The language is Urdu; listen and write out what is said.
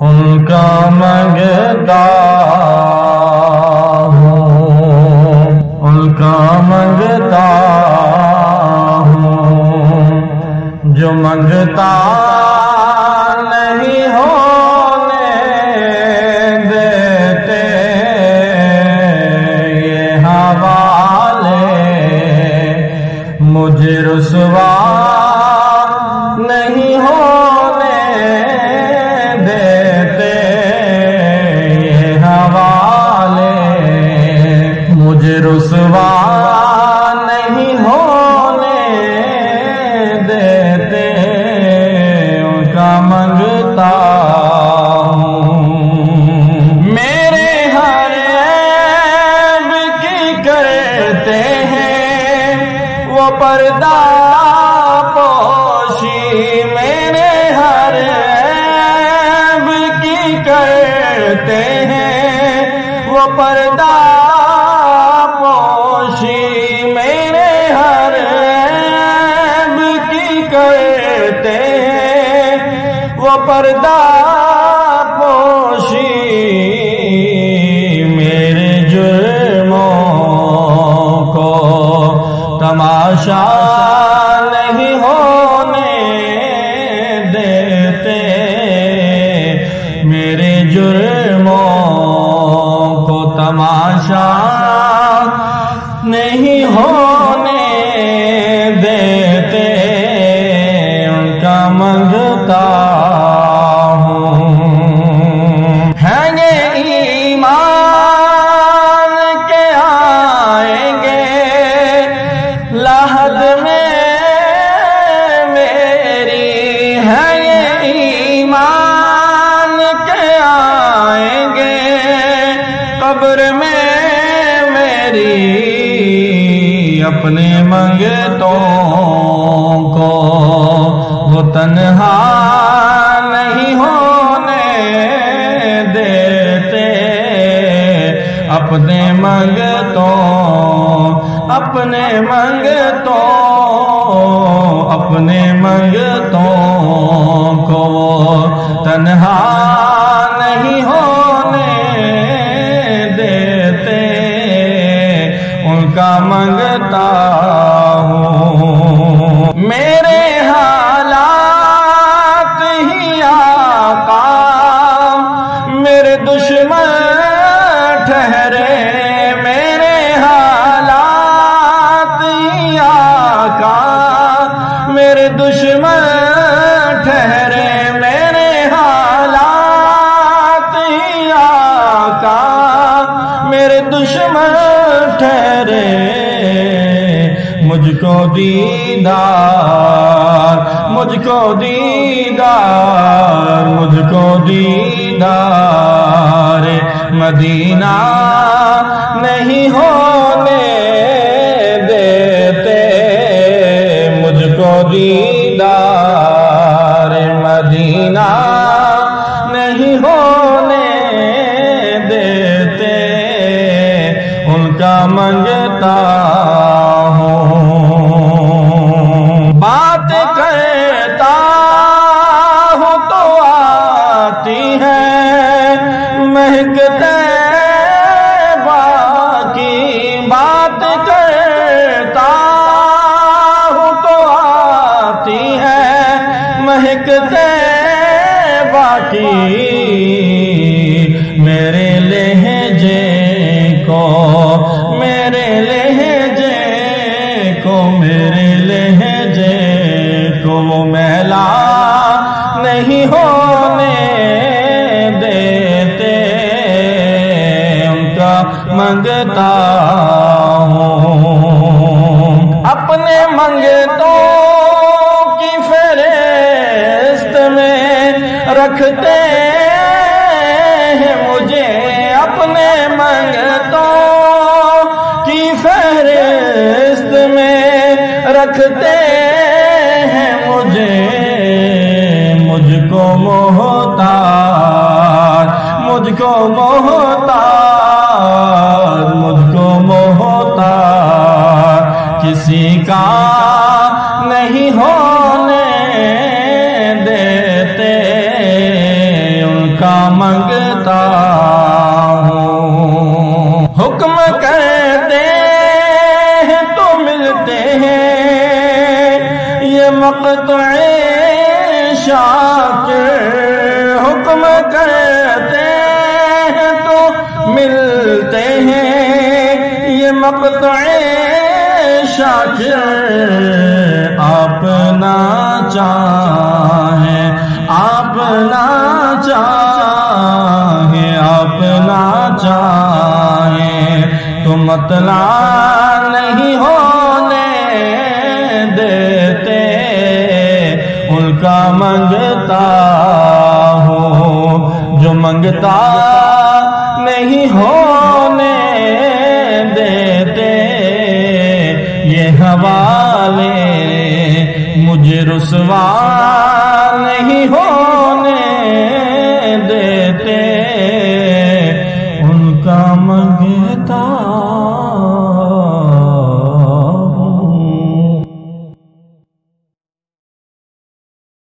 ان کا منگتا ہوں، ان کا منگتا ہوں، جو منگتا نہیں ہونے دیتے یہ حوالے، مجھے رسوا نہیں ہونے دیتے یہ حوالے، مجھے رسوا نہیں ہونے دیتے ان کا منگتا ہوں۔ میرے ہر عیب کی کرتے ہیں وہ پردہ پوشی، میرے ہر عیب کی کرتے ہیں وہ پردہ پوشی، میرے ہر عیب کی کرتے ہیں وہ پردہ پوشی، میرے جرموں کو تماشا نہیں ہونے دیتے، میرے جرموں کو تماشا نہیں ہونے دیتے ان کا منگتا ہوں۔ ہیں گے ایمان کے آئیں گے لحد میں میری، ہیں گے ایمان کے آئیں گے قبر میں میری، اپنے منگتوں کو وہ تنہا نہیں ہونے دیتے، اپنے منگتوں اپنے منگتوں کو وہ تنہا نہیں ہونے دیتے ان کا منگتا ہوں۔ میرے حالات ہی آقا میرے دشمن ٹھہرے، میرے حالات ہی آقا میرے دشمن ٹھہرے، میرے حالات ہی آقا میرے دشمن ٹھہرے، مجھ کو دیدار، مجھ کو دیدار، مجھ کو دیدار مدینہ نہیں ہونے دیتے، مجھ کو دیدار مدینہ نہیں ہونے دیتے ان کا منگتا ہوں۔ بات کرتا ہوں تو آتی ہے مہکتے باقی، بات کرتا ہوں تو آتی ہے مہکتے باقی، میرے لہجے کو، میرے لہجے کو، میرے لہجے کو وہ میلا نہیں ہونے دیتے ان کا منگتا ہوں۔ اپنے منگتوں کی فہرست میں رکھتے ہیں مجھے، اپنے منگتوں کی فہرست میں رکھتے ہیں مجھے، مجھ کو محتاج، مجھ کو محتاج، مجھ کو محتاج کسی کا نہیں ہونے دیتے ان کا منگتا ہوں۔ حکم کرتے ہیں تو ملتے ہیں یہ مقطع شاکر، حکم کرتے ہیں تو ملتے ہیں یہ مقطع شاکر۔ آپ نہ چاہیں، آپ نہ چاہیں، آپ نہ چاہیں تو مطلع نہیں ہونے دیتے، ان کا منگتا ہوں جو منگتا نہیں ہونے دیتے، یہ حوالے مجھے رسوا نہیں ہونے دیتے، ان کا منگتا